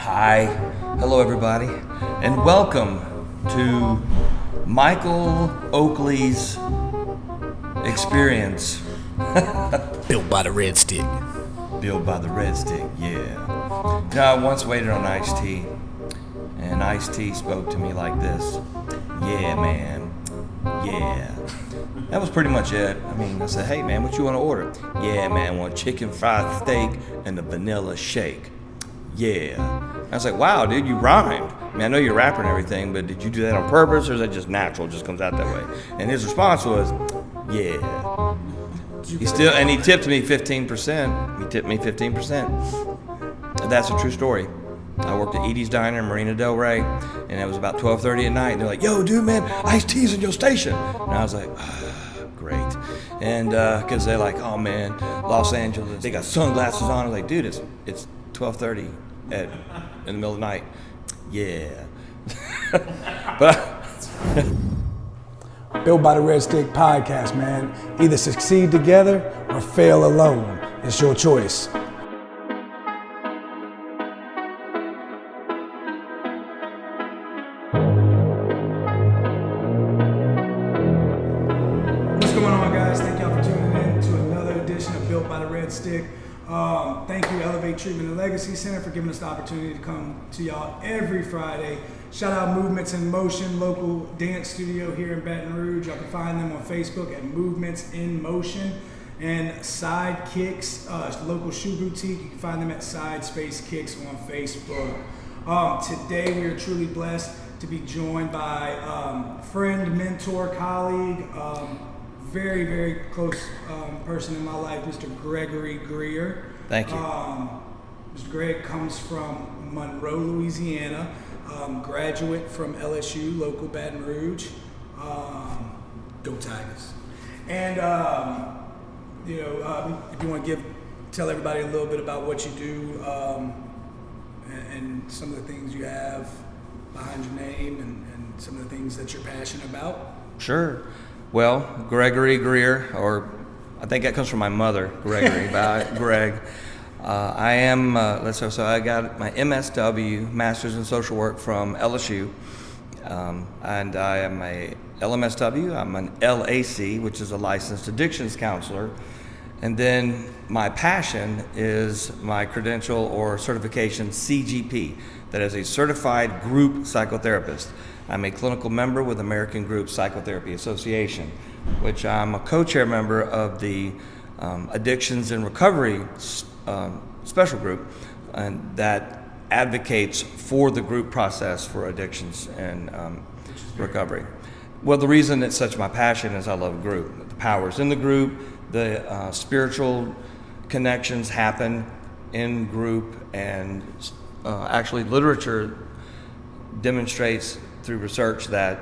Hi, hello everybody, and welcome to Michael Oakley's experience. Built by the Red Stick. Built by the Red Stick, yeah. You know, I once waited on iced tea, and iced tea spoke to me like this. Yeah, man, yeah. That was pretty much it. I mean, I said, hey man, what you want to order? Yeah, man, I want chicken fried steak and a vanilla shake. Yeah. I was like, wow, dude, you rhymed. I mean, I know you're a rapper and everything, but did you do that on purpose, or is that just natural? It just comes out that way. And his response was, yeah. He tipped me 15%. He tipped me 15%. And that's a true story. I worked at Edie's Diner in Marina Del Rey, and it was about 12:30 at night, and they're like, yo, dude, man, iced tea's in your station. And I was like, great. And because they're like, oh man, Los Angeles, they got sunglasses on. I was like, dude, it's 12:30 in the middle of the night. Yeah. But Built by the Red Stick podcast, man. Either succeed together or fail alone. It's your choice. What's going on, guys? Thank y'all for tuning in to another edition of Built by the Red Stick. Thank you, Elevate Treatment and Legacy Center, for giving us the opportunity to come to y'all every Friday. Shout out Movements in Motion, local dance studio here in Baton Rouge. Y'all can find them on Facebook at Movements in Motion. And Sidekicks, local shoe boutique. You can find them at Side Space Kicks on Facebook. Today we are truly blessed to be joined by friend, mentor, colleague, very, very close person in my life, Mr. Gregory Greer. thank you. Mr. Greg comes from Monroe, Louisiana, graduate from LSU, local Baton Rouge. Go Tigers. And, if you want to tell everybody a little bit about what you do and some of the things you have behind your name and some of the things that you're passionate about. Sure. Well, Gregory Greer, or I think that comes from my mother, Gregory, but Greg. I am, so I got my MSW, Master's in Social Work, from LSU, and I am a LMSW, I'm an LAC, which is a licensed addictions counselor, and then my passion is my credential or certification CGP, that is a certified group psychotherapist. I'm a clinical member with American Group Psychotherapy Association, which I'm a co-chair member of the Addictions and Recovery special group, and that advocates for the group process for addictions and recovery. Well, the reason it's such my passion is I love group. The power's in the group, the spiritual connections happen in group, and actually literature demonstrates through research that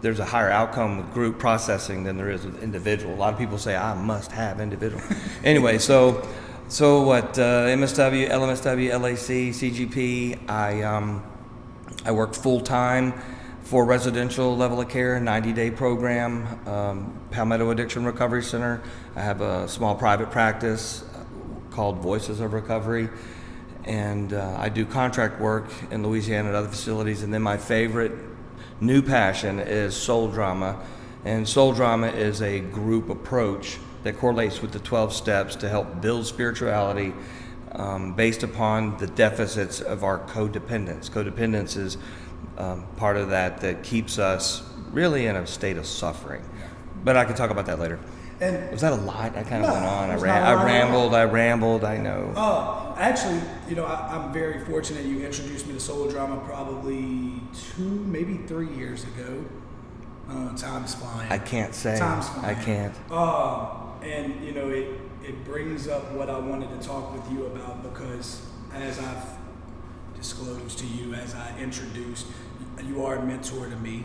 there's a higher outcome with group processing than there is with individual. A lot of people say, I must have individual. Anyway, so what MSW, LMSW, LAC, CGP, I work full-time for residential level of care, 90-day program, Palmetto Addiction Recovery Center. I have a small private practice called Voices of Recovery. And I do contract work in Louisiana at other facilities. And then my favorite new passion is soul drama. And soul drama is a group approach that correlates with the 12 steps to help build spirituality based upon the deficits of our codependence. Codependence is part of that keeps us really in a state of suffering. But I can talk about that later. And was that a lot? I kind of went on. I rambled, I know. Actually, I'm very fortunate you introduced me to soul drama probably 2, maybe 3 years ago. Time's flying. I can't say. Time's flying. I can't. And, it brings up what I wanted to talk with you about, because as I've disclosed to you, as I introduced, you are a mentor to me.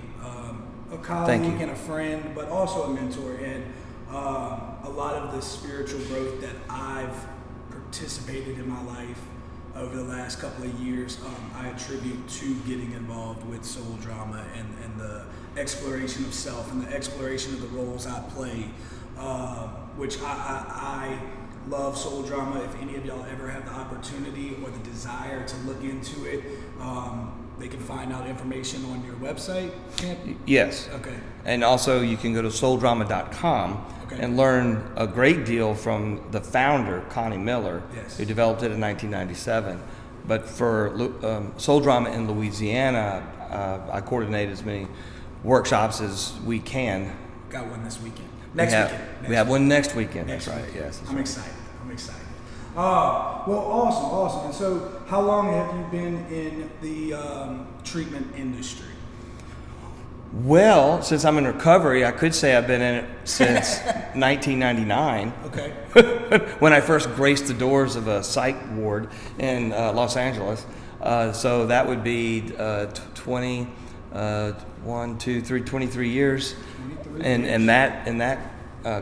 A colleague and a friend, but also a mentor. And a lot of the spiritual growth that I've participated in my life over the last couple of years, I attribute to getting involved with soul drama and the exploration of self and the exploration of the roles I play, which I love soul drama. If any of y'all ever have the opportunity or the desire to look into it, they can find out information on your website. Yes. Okay. And also you can go to souldrama.com and learn a great deal from the founder, Connie Miller, who developed it in 1997. But for Soul Drama in Louisiana, I coordinate as many workshops as we can. Got one this weekend. We have one next weekend. That's right. Yes. I'm excited. Well, awesome. And so, how long have you been in the treatment industry? Well, since I'm in recovery, I could say I've been in it since 1999. Okay. When I first graced the doors of a psych ward in Los Angeles. So that would be 23 years. 23 in that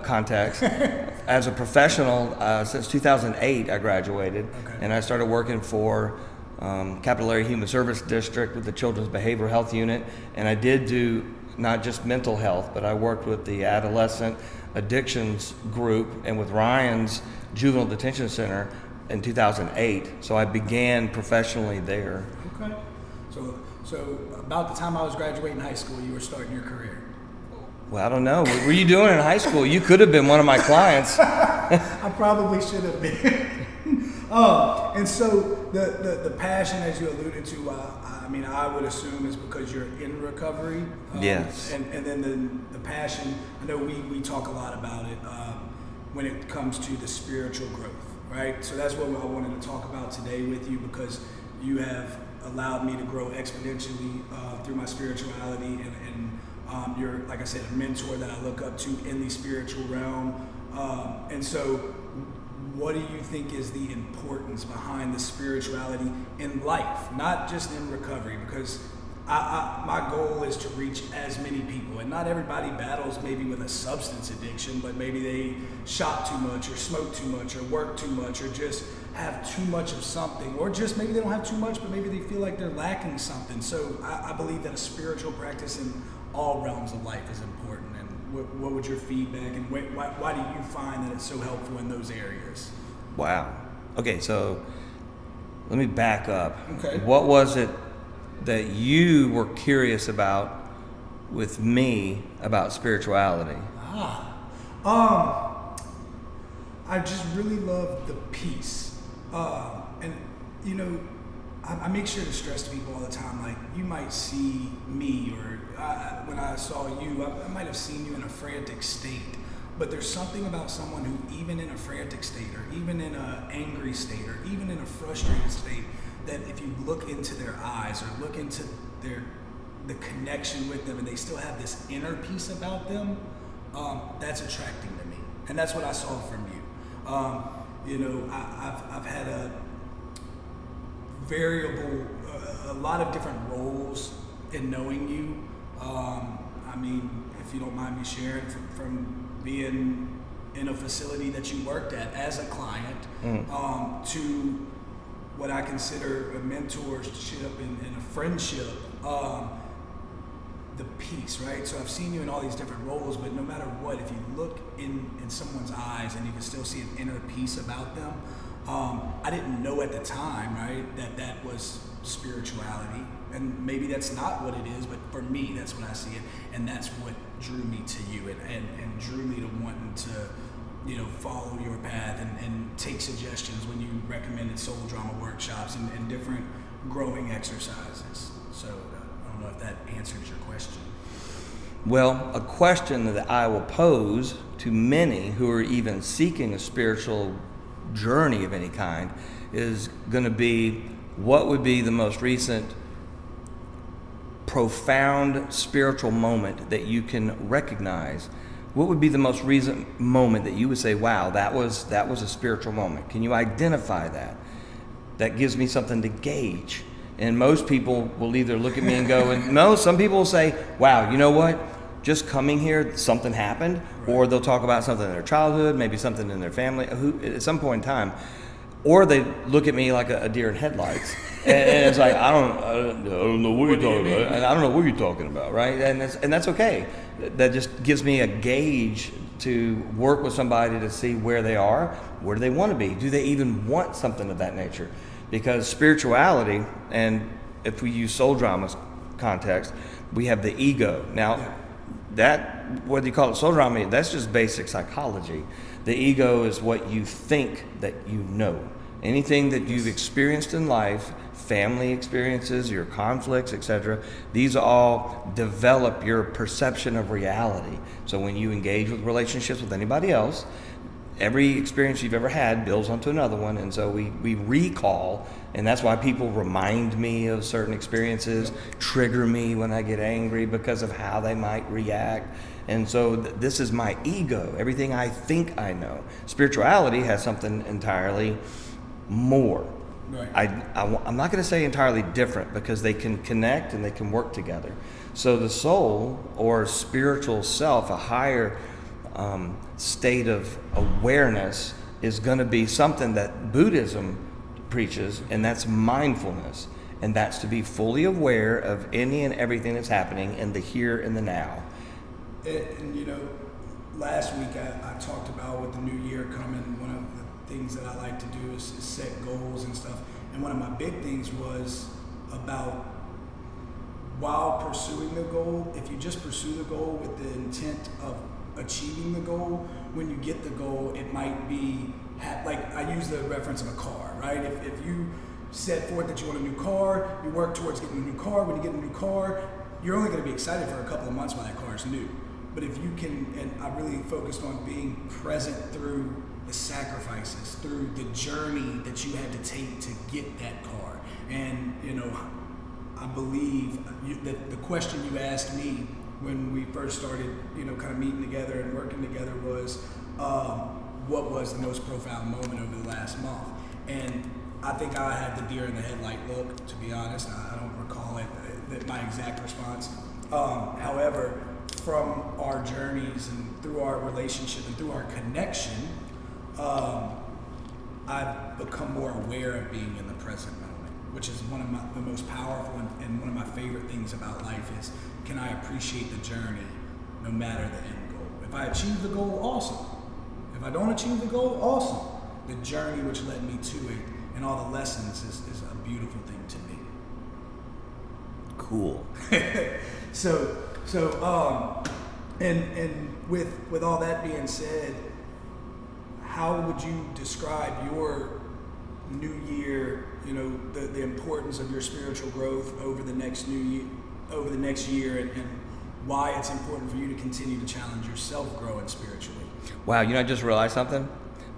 context. As a professional, since 2008, I graduated, and I started working for Capillary Human Service District with the Children's Behavioral Health Unit, and I did do not just mental health, but I worked with the Adolescent Addictions Group and with Ryan's Juvenile Detention Center in 2008. So I began professionally there. Okay. So about the time I was graduating high school, you were starting your career. Well, I don't know. What were you doing in high school? You could have been one of my clients. I probably should have been. And so the passion, as you alluded to, I would assume is because you're in recovery. Yes. And then the passion, I know we talk a lot about it when it comes to the spiritual growth, right? So that's what I wanted to talk about today with you, because you have allowed me to grow exponentially through my spirituality, and you're, like I said, a mentor that I look up to in the spiritual realm. And so what do you think is the importance behind the spirituality in life, not just in recovery? Because my goal is to reach as many people, and not everybody battles maybe with a substance addiction, but maybe they shop too much or smoke too much or work too much or just have too much of something, or just maybe they don't have too much, but maybe they feel like they're lacking something. So I believe that a spiritual practice in all realms of life is important. And what would your feedback, and why do you find that it's so helpful in those areas? Wow. Okay, so let me back up. Okay. What was it that you were curious about with me about spirituality? I just really love the peace. And you know, I make sure to stress to people all the time, like, you might see me, or when I saw you, I might have seen you in a frantic state, but there's something about someone who, even in a frantic state, or even in an angry state, or even in a frustrated state, that if you look into their eyes or look into the connection with them, and they still have this inner peace about them, that's attracting to me. And that's what I saw from you. I've had a lot of different roles in knowing you. If you don't mind me sharing, from being in a facility that you worked at as a client, to what I consider a mentorship and a friendship, the peace, right? So I've seen you in all these different roles, but no matter what, if you look in someone's eyes and you can still see an inner peace about them, I didn't know at the time, right, that was spirituality. And maybe that's not what it is, but for me, that's what I see it. And that's what drew me to you, and drew me to wanting to, follow your path and take suggestions when you recommended soul drama workshops and different growing exercises. So I don't know if that answers your question. Well, a question that I will pose to many who are even seeking a spiritual journey of any kind is going to be, what would be the most recent profound spiritual moment that you can recognize? What would be the most recent moment that you would say, wow, that was a spiritual moment? Can you identify that? That gives me something to gauge. And most people will either look at me and go, and no, some people will say, wow, you know what? Just coming here, something happened. Right. Or they'll talk about something in their childhood, maybe something in their family, at some point in time. or they look at me like a deer in headlights. And it's like, I don't know what you're talking about. And I don't know what you're talking about, right? And that's okay. That just gives me a gauge to work with somebody to see where they are, where do they want to be? Do they even want something of that nature? Because spirituality, and if we use soul drama's context, we have the ego. Now, that, whether you call it soul drama, that's just basic psychology. The ego is what you think that you know. Anything that you've experienced in life, family experiences, your conflicts, etc., these all develop your perception of reality. So when you engage with relationships with anybody else, every experience you've ever had builds onto another one, and so we recall, and that's why people remind me of certain experiences, trigger me when I get angry because of how they might react. And so this is my ego, everything I think I know. Spirituality has something entirely more. Right. I'm not going to say entirely different, because they can connect and they can work together. So the soul, or spiritual self, a higher state of awareness, is going to be something that Buddhism preaches, and that's mindfulness. And that's to be fully aware of any and everything that's happening in the here and the now. And you know, last week I talked about with the new year coming, one of the things that I like to do is set goals and stuff. And one of my big things was about, while pursuing the goal, if you just pursue the goal with the intent of achieving the goal, when you get the goal, it might be, like I use the reference of a car, right? If you set forth that you want a new car, you work towards getting a new car. When you get a new car, you're only going to be excited for a couple of months while that car is new. But if you can, and I really focused on being present through the sacrifices, through the journey that you had to take to get that car. And, you know, I believe that the question you asked me when we first started, you know, kind of meeting together and working together was, what was the most profound moment over the last month? And I think I had the deer in the headlight look, to be honest. I don't recall my exact response. However, from our journeys and through our relationship and through our connection, I've become more aware of being in the present moment, which is one of the most powerful and one of my favorite things about life is, can I appreciate the journey no matter the end goal? If I achieve the goal, awesome. If I don't achieve the goal, awesome. The journey which led me to it and all the lessons is a beautiful thing to me. Cool. And with all that being said, how would you describe your new year, you know, the importance of your spiritual growth over the next year, and why it's important for you to continue to challenge yourself growing spiritually? Wow, you know, I just realized something.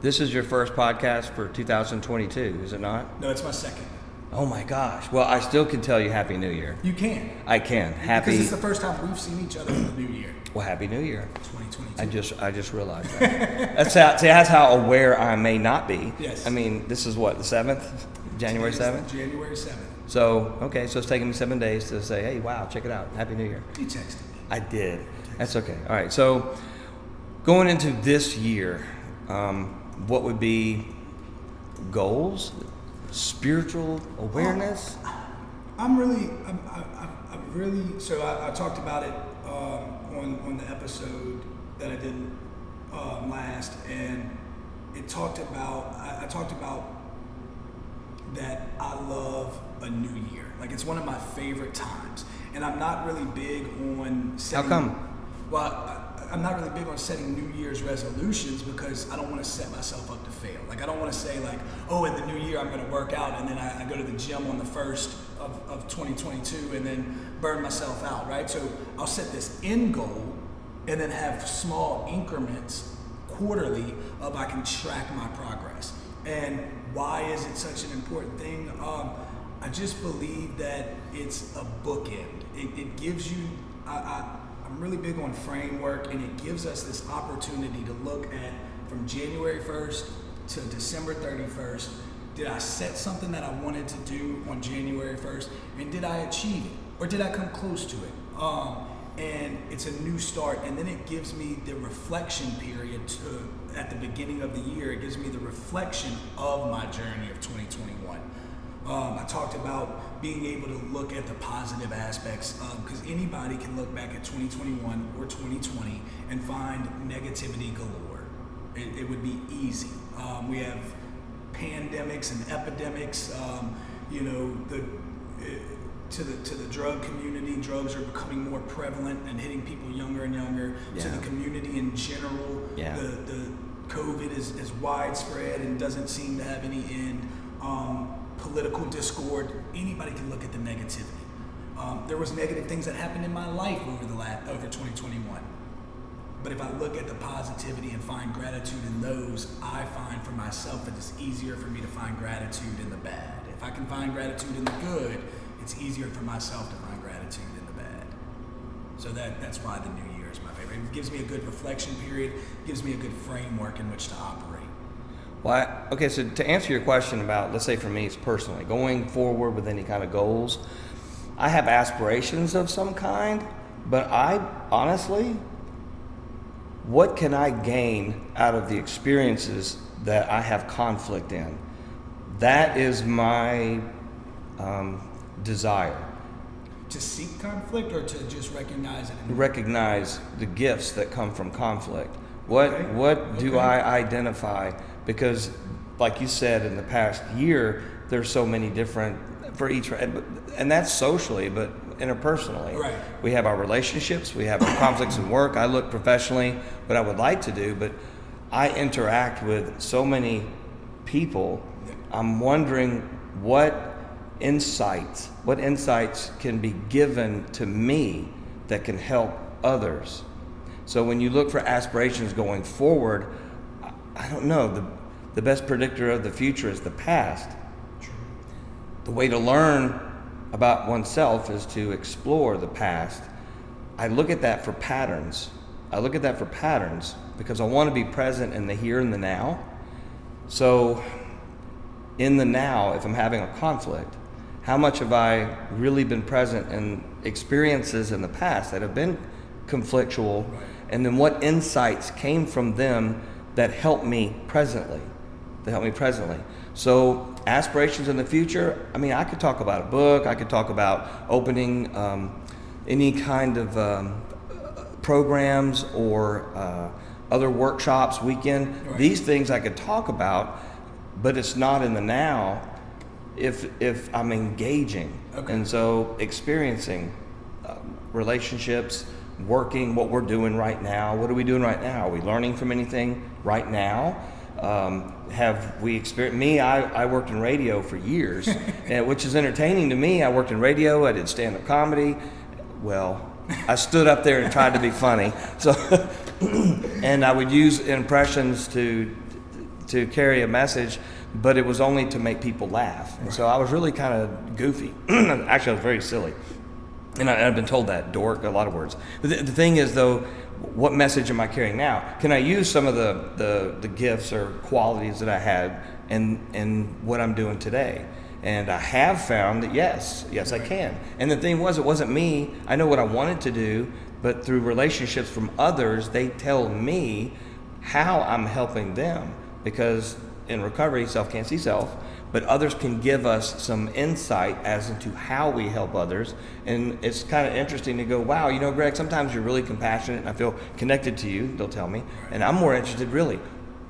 This is your first podcast for 2022, is it not? No, it's my second. Oh my gosh. Well, I still can tell you Happy New Year. You can. I can. Happy. Because it's the first time we've seen each other in the new year. Well, Happy New Year. 2022. I just realized that. that's how aware I may not be. Yes. I mean, this is what, the 7th? January 7th? January 7th. So, okay, so it's taking me 7 days to say, hey, wow, check it out. Happy New Year. You texted me. I did. That's okay. All right, so going into this year, what would be goals? Spiritual awareness? I talked about it on the episode that I did last, and I talked about that I love a new year. Like, it's one of my favorite times, and I'm not really big on setting, how come? Well, I'm not really big on setting New Year's resolutions because I don't want to set myself up to fail. Like, I don't want to say like, oh, in the new year I'm going to work out, and then I go to the gym on the 1st of 2022 and then burn myself out, right? So I'll set this end goal and then have small increments quarterly of I can track my progress. And why is it such an important thing? I just believe that it's a bookend. It gives you, I'm really big on framework, and it gives us this opportunity to look at from January 1st to December 31st. Did I set something that I wanted to do on January 1st, and did I achieve it, or did I come close to it? and it's a new start. And then it gives me the reflection period at the beginning of the year. It gives me the reflection of my journey of 2021. I talked about being able to look at the positive aspects, because anybody can look back at 2021 or 2020 and find negativity galore. It would be easy. We have pandemics and epidemics. To the drug community, drugs are becoming more prevalent and hitting people younger and younger. Yeah. To the community in general, Yeah. the COVID is widespread and doesn't seem to have any end. Political discord, anybody can look at the negativity. There was negative things that happened in my life over 2021. But if I look at the positivity and find gratitude in those, I find for myself that it's easier for me to find gratitude in the bad. If I can find gratitude in the good, it's easier for myself to find gratitude in the bad. So that's why the new year is my favorite. It gives me a good reflection period, gives me a good framework in which to operate. Well, okay, so to answer your question about, let's say for me, it's personally, going forward with any kind of goals, I have aspirations of some kind, but I honestly, what can I gain out of the experiences that I have conflict in? That is my desire. To seek conflict or to just recognize it? Recognize the gifts that come from conflict. What do I identify? Because like you said, in the past year, there's so many different, for each, and that's socially, but interpersonally. Right. We have our relationships, we have our conflicts in work. I look professionally, what I would like to do, but I interact with so many people. I'm wondering what insights can be given to me that can help others. So when you look for aspirations going forward, I don't know, the best predictor of the future is the past. True. The way to learn about oneself is to explore the past. I look at that for patterns. Because I want to be present in the here and the now. So in the now, if I'm having a conflict, how much have I really been present in experiences in the past that have been conflictual? Right. And then what insights came from them that help me presently. So aspirations in the future, I mean, I could talk about a book, I could talk about opening any kind of programs or other workshops, weekend. Right. These things I could talk about, but it's not in the now if I'm engaging. Okay. And so experiencing relationships, working, what we're doing right now. What are we doing right now? Are we learning from anything right now? Have we experienced, I worked in radio for years, which is entertaining to me. I worked in radio, I did stand-up comedy. Well, I stood up there and tried to be funny. So, and I would use impressions to carry a message, but it was only to make people laugh. And so I was really kind of goofy. Actually, I was very silly. And I've been told that, dork, a lot of words. But the thing is, though, what message am I carrying now? Can I use some of the gifts or qualities that I had in what I'm doing today? And I have found that yes, I can. And the thing was, it wasn't me. I know what I wanted to do, but through relationships from others, they tell me how I'm helping them. Because in recovery, self can't see self, but others can give us some insight as into how we help others. And it's kind of interesting to go, wow, you know, Greg, sometimes you're really compassionate and I feel connected to you, they'll tell me. And I'm more interested, really,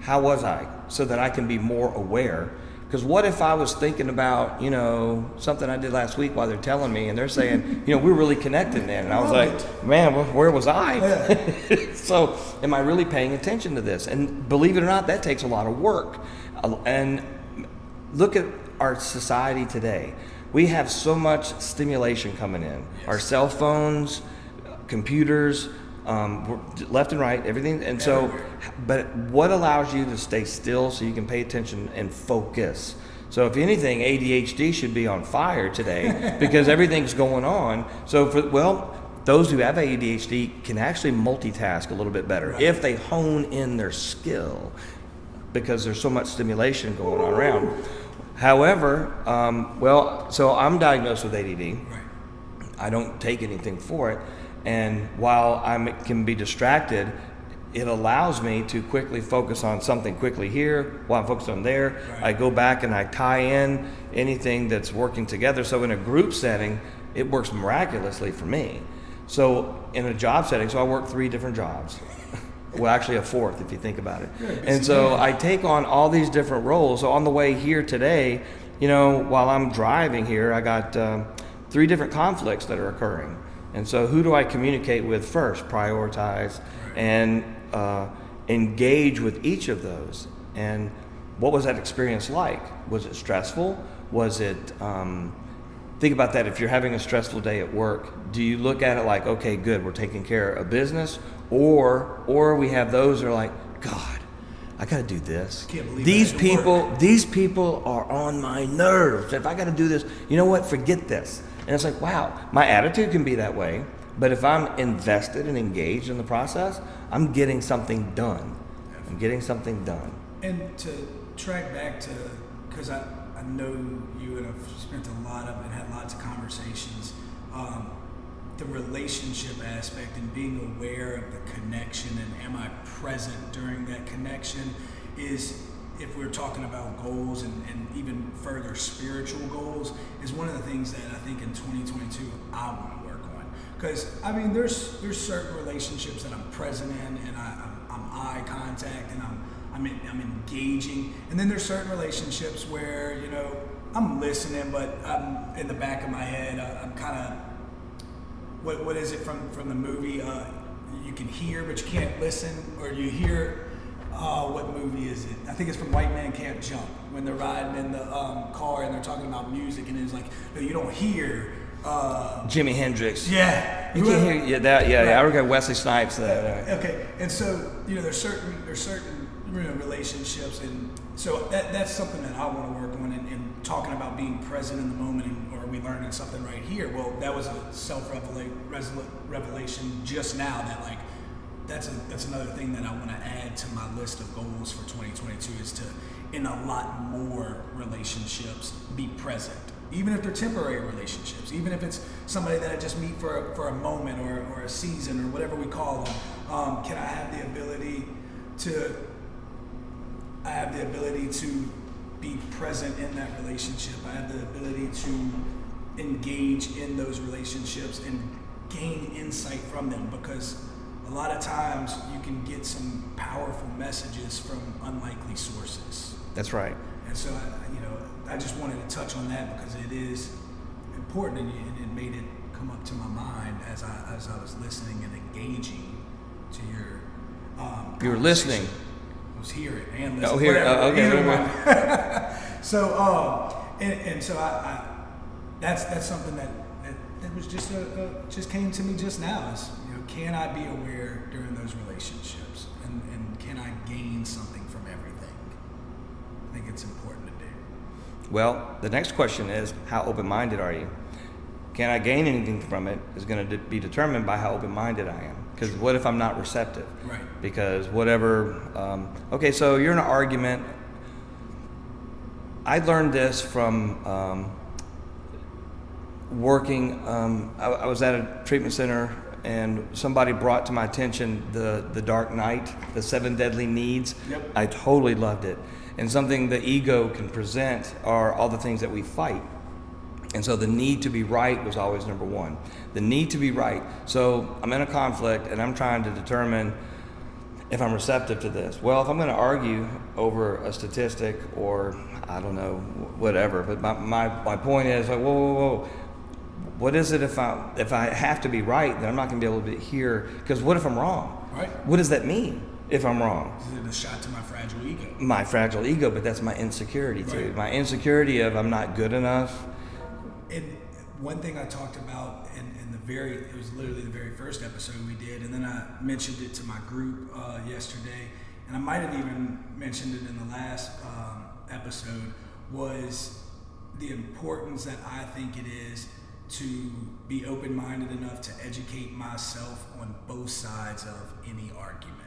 how was I? So that I can be more aware. Because what if I was thinking about, you know, something I did last week while they're telling me and they're saying, you know, we're really connected then. And I was like, man, where was I? Yeah. So am I really paying attention to this? And believe it or not, that takes a lot of work. And look at our society today. We have so much stimulation coming in. Yes. Our cell phones, computers, left and right, everything. And so, but what allows you to stay still so you can pay attention and focus? So if anything, ADHD should be on fire today because everything's going on. So those who have ADHD can actually multitask a little bit better if they hone in their skill, because there's so much stimulation going on around. However, so I'm diagnosed with ADD. Right. I don't take anything for it. And while I can be distracted, it allows me to quickly focus on something quickly here while I'm focused on there. Right. I go back and I tie in anything that's working together. So in a group setting, it works miraculously for me. So in a job setting, so I work 3 different jobs. Well, actually a 4th if you think about it. And so I take on all these different roles. So on the way here today, you know, while I'm driving here, I got 3 different conflicts that are occurring. And so who do I communicate with first, prioritize, and engage with each of those? And what was that experience like? Was it stressful? Was it, think about that, if you're having a stressful day at work, do you look at it like, okay, good, we're taking care of business? Or we have those that are like, God, I gotta do this. Can't believe These that people are on my nerves. If I gotta do this, you know what, forget this. And it's like, wow, my attitude can be that way, but if I'm invested and engaged in the process, I'm getting something done. I'm getting something done. And to track back to, because I know you and I've spent a lot of and had lots of conversations, the relationship aspect and being aware of the connection and am I present during that connection is, if we're talking about goals and even further spiritual goals, is one of the things that I think in 2022 I want to work on. Because I mean, there's certain relationships that I'm present in and I'm eye contact and I'm engaging, and then there's certain relationships where, you know, I'm listening, but I'm in the back of my head, I'm kind of, what is it from the movie? You can hear but you can't listen, or you hear. What movie is it? I think it's from White Man Can't Jump, when they're riding in the car and they're talking about music, and it's like, no, you don't hear. Jimi Hendrix. Yeah, You can't hear that. Yeah, Right. yeah. I regard Wesley Snipes. Okay, and so, you know, there's certain you know, relationships, and so that's something that I want to work on, and talking about being present in the moment, or are we learning something right here? Well, that was a self-revelation just now, that like, that's another thing that I want to add to my list of goals for 2022, is to, in a lot more relationships, be present. Even if they're temporary relationships, even if it's somebody that I just meet for a moment or a season or whatever we call them, can I have the ability to be present in that relationship? I have the ability to engage in those relationships and gain insight from them, because a lot of times you can get some powerful messages from unlikely sources. That's right. And so, I just wanted to touch on that because it is important, and it made it come up to my mind as I was listening and engaging to your. You were listening. I was hearing and listening. Oh, here. Okay. Either one. So, and so I that's something that was just came to me just now. Is, you know, can I be aware during those relationships, and can I gain something from everything? I think it's important to do. Well, the next question is, how open-minded are you? Can I gain anything from it is going to be determined by how open-minded I am. Because what if I'm not receptive? Right. Because whatever, okay, so you're in an argument. I learned this from working, I was at a treatment center, and somebody brought to my attention the Dark Knight, the 7 Deadly Needs. Yep. I totally loved it. And something the ego can present are all the things that we fight. And so the need to be right was always number one. The need to be right. So I'm in a conflict and I'm trying to determine if I'm receptive to this. Well, if I'm going to argue over a statistic or I don't know, whatever, but my point is like, whoa. What is it if I have to be right, then I'm not going to be able to hear, because what if I'm wrong? Right. What does that mean if I'm wrong? Is it a shot to my fragile ego? My fragile ego, but that's my insecurity too. Right. My insecurity of I'm not good enough. And one thing I talked about in it was literally the very first episode we did, and then I mentioned it to my group yesterday, and I might have even mentioned it in the last episode, was the importance that I think it is to be open-minded enough to educate myself on both sides of any argument.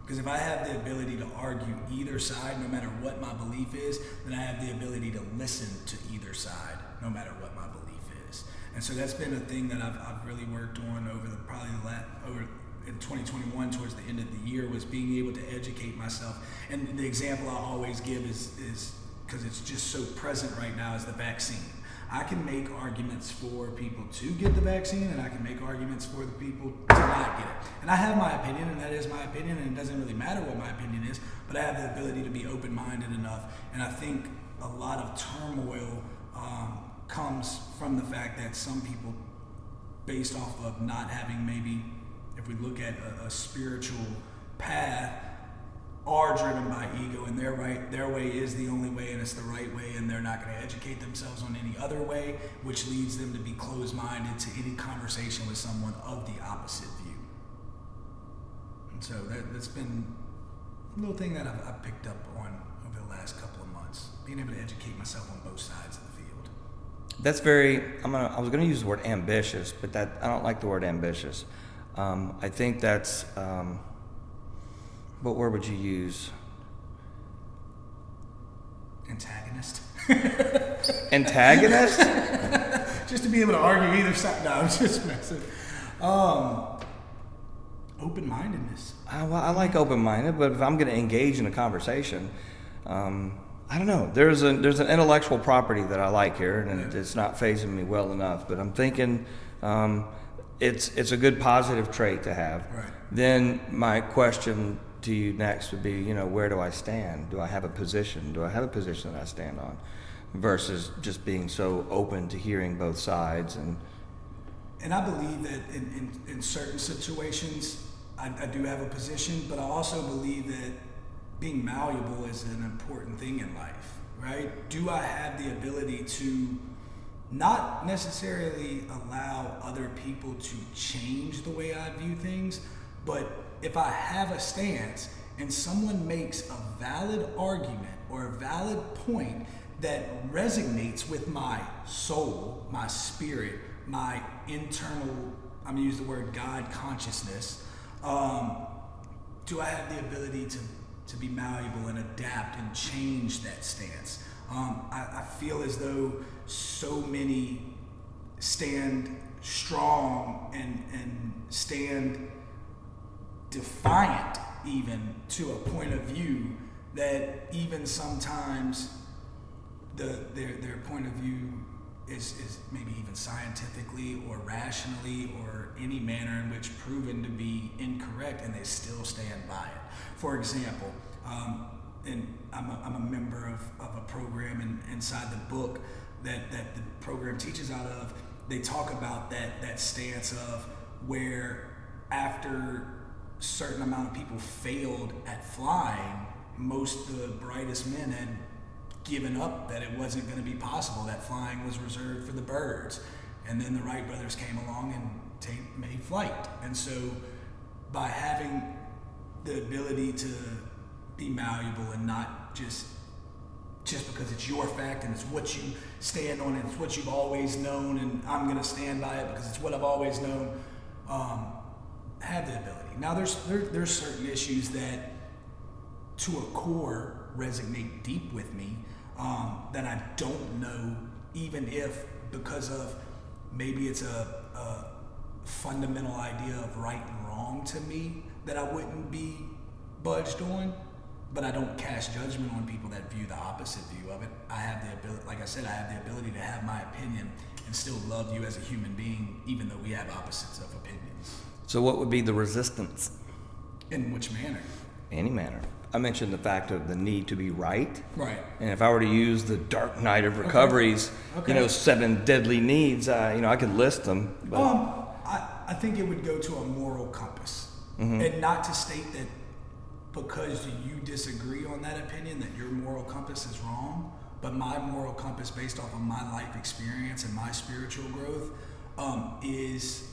Because if I have the ability to argue either side, no matter what my belief is, then I have the ability to listen to either side no matter what my belief is. And so that's been a thing that I've really worked on over in 2021 towards the end of the year, was being able to educate myself. And the example I always give is because it's just so present right now, is the vaccine. I can make arguments for people to get the vaccine, and I can make arguments for the people to not get it. And I have my opinion, and that is my opinion, and it doesn't really matter what my opinion is, but I have the ability to be open-minded enough. And I think a lot of turmoil comes from the fact that some people, based off of not having, maybe, if we look at a spiritual path, are driven by ego, and their way is the only way, and it's the right way, and they're not going to educate themselves on any other way, which leads them to be closed-minded to any conversation with someone of the opposite view. And so that's been a little thing that I've picked up on over the last couple of months, being able to educate myself on both sides of the field. That's very, I was going to use the word ambitious, but I don't like the word ambitious. I think that's, what word would you use? Antagonist. Antagonist? Just to be able to argue either side. No, I'm just messing. Open-mindedness. I like open-minded, but if I'm going to engage in a conversation, I don't know. There's an intellectual property that I like here, and it's not phasing me well enough. But I'm thinking it's a good positive trait to have. Right. Then my question to you next would be, where do I stand? Do I have a position? Do I have a position that I stand on? Versus just being so open to hearing both sides. And I believe that in certain situations, I do have a position, but I also believe that being malleable is an important thing in life, right? Do I have the ability to not necessarily allow other people to change the way I view things, but if I have a stance and someone makes a valid argument or a valid point that resonates with my soul, my spirit, my internal, I'm gonna use the word God consciousness, do I have the ability to be malleable and adapt and change that stance? I feel as though so many stand strong and stand defiant even to a point of view that even sometimes their point of view is maybe even scientifically or rationally or any manner in which proven to be incorrect, and they still stand by it. For example, and I'm a member of a program inside the book that the program teaches out of. They talk about that stance of where after a certain amount of people failed at flying, most of the brightest men had given up that it wasn't going to be possible, that flying was reserved for the birds. And then the Wright brothers came along and made flight. And so by having the ability to be malleable and not just because it's your fact and it's what you stand on and it's what you've always known and I'm going to stand by it because it's what I've always known, have the ability. Now there's certain issues that to a core resonate deep with me that I don't know, even if because of maybe it's a fundamental idea of right and wrong to me that I wouldn't be budged on, but I don't cast judgment on people that view the opposite view of it. I have the ability, like I said, I have the ability to have my opinion and still love you as a human being, even though we have opposites of opinions. So what would be the resistance? In which manner? Any manner. I mentioned the fact of the need to be right. Right. And if I were to use the Dark Knight of Recovery's, Okay. 7 deadly needs, I could list them. But I think it would go to a moral compass. Mm-hmm. And not to state that because you disagree on that opinion that your moral compass is wrong, but my moral compass based off of my life experience and my spiritual growth is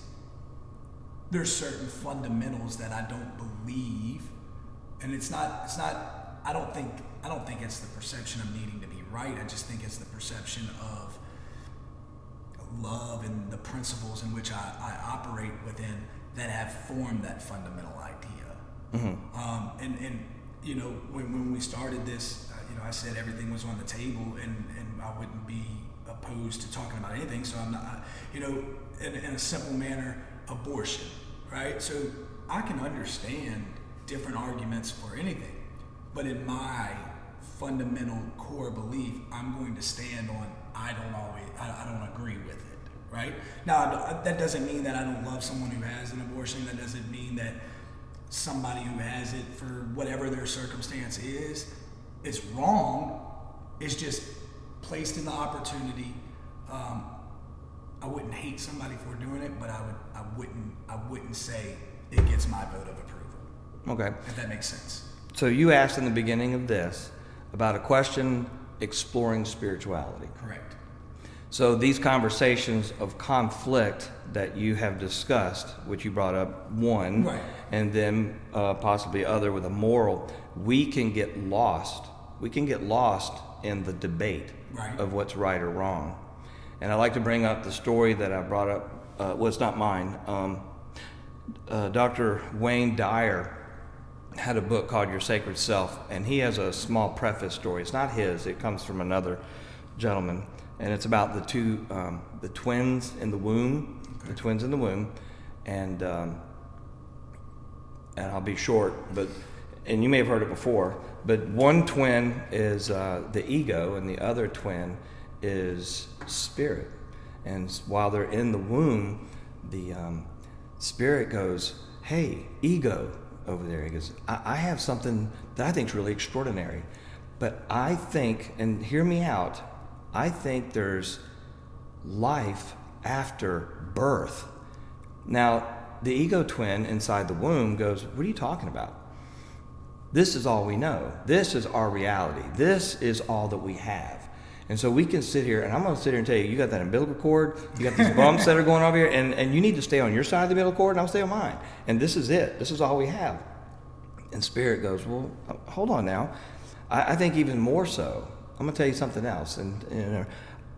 there's certain fundamentals that I don't believe. And it's not I don't think it's the perception of needing to be right. I just think it's the perception of love and the principles in which I operate within that have formed that fundamental idea. Mm-hmm. And when we started this, I said everything was on the table and I wouldn't be a opposed to talking about anything. So I'm not, in a simple manner, abortion, right? So I can understand different arguments for anything, but in my fundamental core belief, I'm going to stand on I don't agree with it, right? Now, that doesn't mean that I don't love someone who has an abortion. That doesn't mean that somebody who has it for whatever their circumstance is wrong. It's just placed in the opportunity. I wouldn't hate somebody for doing it, but I wouldn't say it gets my vote of approval. Okay. If that makes sense. So you asked in the beginning of this about a question exploring spirituality. Correct. So these conversations of conflict that you have discussed, which you brought up one, right, and then possibly other with a moral, we can get lost. We can get lost in the debate right. of what's right or wrong. And I like to bring up the story that I brought up. Well, it's not mine. Dr. Wayne Dyer had a book called Your Sacred Self, and he has a small preface story. It's not his. It comes from another gentleman, and it's about the twins in the womb. Okay. The twins in the womb, and I'll be short, and you may have heard it before, but one twin is the ego, and the other twin is spirit. And while they're in the womb, the spirit goes, "Hey, ego over there." He goes, I have something that I think is really extraordinary, but I think, and hear me out, I think there's life after birth. Now, the ego twin inside the womb goes, "What are you talking about? This is all we know. This is our reality. This is all that we have." And so we can sit here, and I'm going to sit here and tell you, you got that umbilical cord, you got these bumps that are going over here, and you need to stay on your side of the umbilical cord, and I'll stay on mine. And this is it. This is all we have. And spirit goes, "Well, hold on now. I think even more so. I'm going to tell you something else. And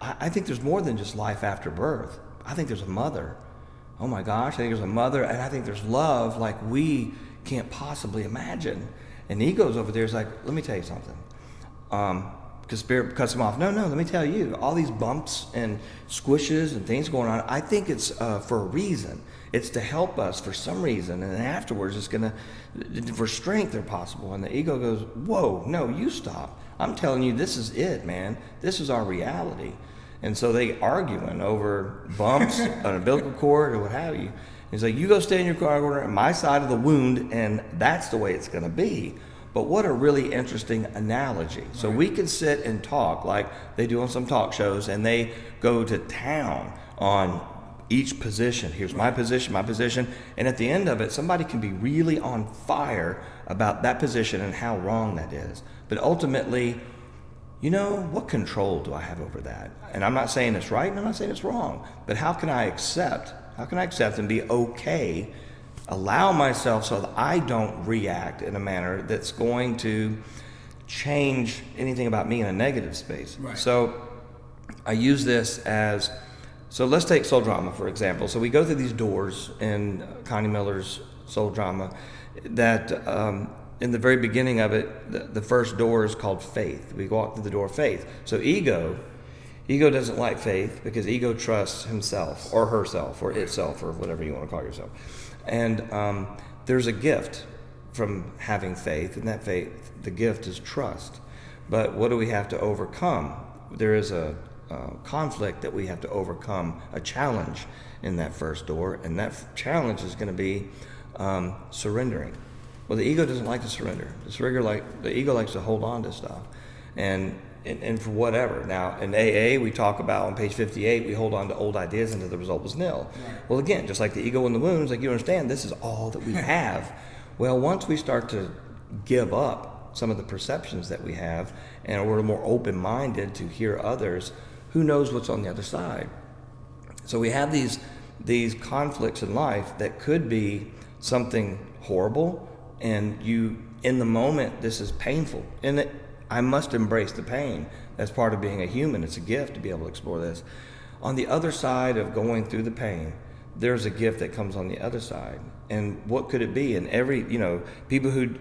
I think there's more than just life after birth. I think there's a mother. Oh my gosh, I think there's a mother, and I think there's love like we can't possibly imagine." And ego's over there is like, "Let me tell you something." Because spirit cuts him off. No, let me tell you, all these bumps and squishes and things going on, I think it's for a reason. It's to help us for some reason, and then afterwards it's going to, for strength if possible. And the ego goes, "Whoa, no, you stop. I'm telling you, this is it, man. This is our reality." And so they arguing over bumps, an umbilical cord, or what have you. He's like, "You go stay in your car corner on my side of the wound, and that's the way it's going to be." But what a really interesting analogy. So we can sit and talk like they do on some talk shows, and they go to town on each position. Here's my position, and at the end of it, somebody can be really on fire about that position and how wrong that is. But ultimately, what control do I have over that? And I'm not saying it's right, and I'm not saying it's wrong, but how can I accept and be okay, allow myself so that I don't react in a manner that's going to change anything about me in a negative space. Right. So I use this so let's take soul drama, for example. So we go through these doors in Connie Miller's soul drama that in the very beginning of it, the first door is called faith. We walk through the door of faith. So ego doesn't like faith because ego trusts himself or herself or itself or whatever you want to call yourself. And there's a gift from having faith, and that faith, the gift is trust. But what do we have to overcome? There is a conflict that we have to overcome, a challenge in that first door, and that challenge is going to be surrendering. Well, the ego doesn't like to surrender. The ego likes to hold on to stuff, and for whatever. Now, in AA, we talk about on page 58, we hold on to old ideas until the result was nil. Right. Well, again, just like the ego in the wounds, like you understand, this is all that we have. Well, once we start to give up some of the perceptions that we have, and we're more open-minded to hear others, who knows what's on the other side? So we have these conflicts in life that could be something horrible, and in the moment, this is painful. And I must embrace the pain. That's part of being a human. It's a gift to be able to explore this. On the other side of going through the pain, there's a gift that comes on the other side. And what could it be? And people who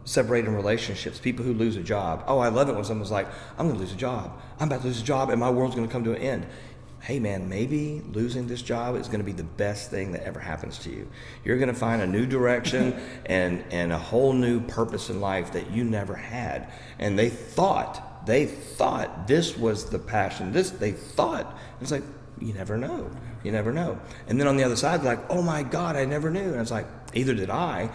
separating relationships, people who lose a job. Oh, I love it when someone's like, I'm going to lose a job. I'm about to lose a job and my world's going to come to an end. Hey man, maybe losing this job is going to be the best thing that ever happens to you. You're going to find a new direction and a whole new purpose in life that you never had. And they thought this was the passion. They thought, it's like, you never know. You never know. And then on the other side, they're like, oh my God, I never knew. And it's like, either did I.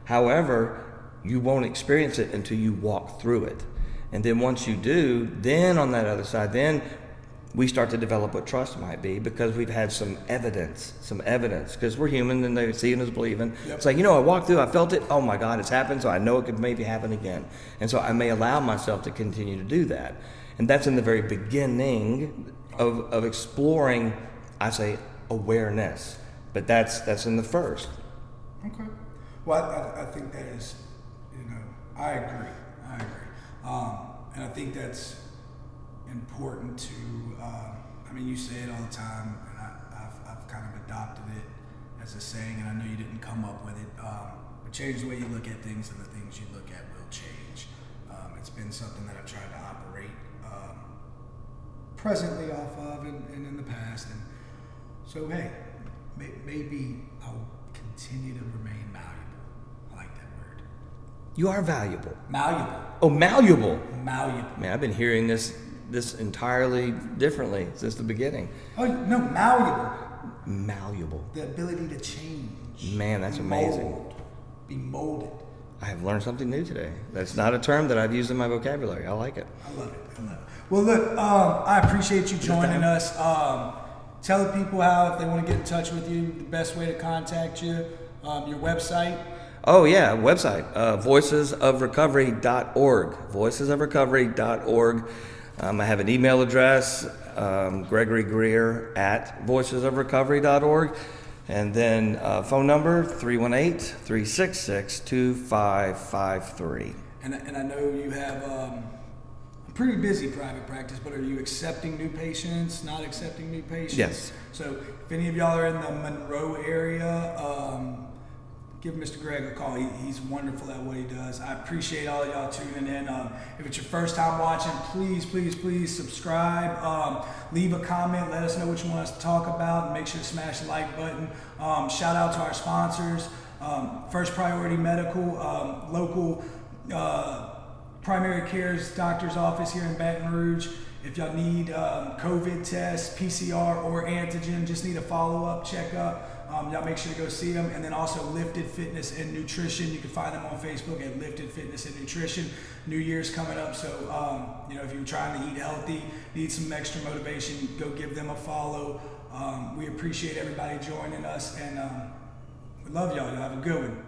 However, you won't experience it until you walk through it. And then once you do, then on that other side, then we start to develop what trust might be, because we've had some evidence, because we're human and they seeing is believing. Yep. It's like, I walked through, I felt it, oh my God, it's happened, so I know it could maybe happen again. And so I may allow myself to continue to do that. And that's in the very beginning of exploring, I say, awareness. But that's in the first. Okay. Well, I think that is, I agree. And I think that's important to, you say it all the time, and I've kind of adopted it as a saying, and I know you didn't come up with it, but change the way you look at things, and the things you look at will change. It's been something that I've tried to operate presently off of and in the past, and so hey, maybe I'll continue to remain malleable. I like that word. You are valuable. Malleable. Oh, malleable. Malleable. Man, I've been hearing this entirely differently since the beginning. Oh, no, malleable. Malleable. The ability to change. Man, that's amazing. Be molded. I have learned something new today. That's not a term that I've used in my vocabulary. I like it. I love it. Well, look, I appreciate you joining us. Tell the people how, if they want to get in touch with you, the best way to contact you, your website. Oh yeah, website, voicesofrecovery.org, voicesofrecovery.org. I have an email address, Gregory Greer at voicesofrecovery.org. And then phone number, 318-366-2553. And I know you have a pretty busy private practice, but are you accepting new patients, not accepting new patients? Yes. So if any of y'all are in the Monroe area, give Mr. Greg a call. He's wonderful at what he does. I appreciate all of y'all tuning in. If it's your first time watching, please subscribe. Leave a comment. Let us know what you want us to talk about. And make sure to smash the like button. Shout out to our sponsors. First Priority Medical, local primary care's doctor's office here in Baton Rouge. If y'all need COVID tests, PCR, or antigen, just need a follow-up checkup, y'all make sure to go see them. And then also Lifted Fitness and Nutrition. You can find them on Facebook at Lifted Fitness and Nutrition. New Year's coming up, so if you're trying to eat healthy, need some extra motivation, go give them a follow. We appreciate everybody joining us, and we love y'all. Y'all have a good one.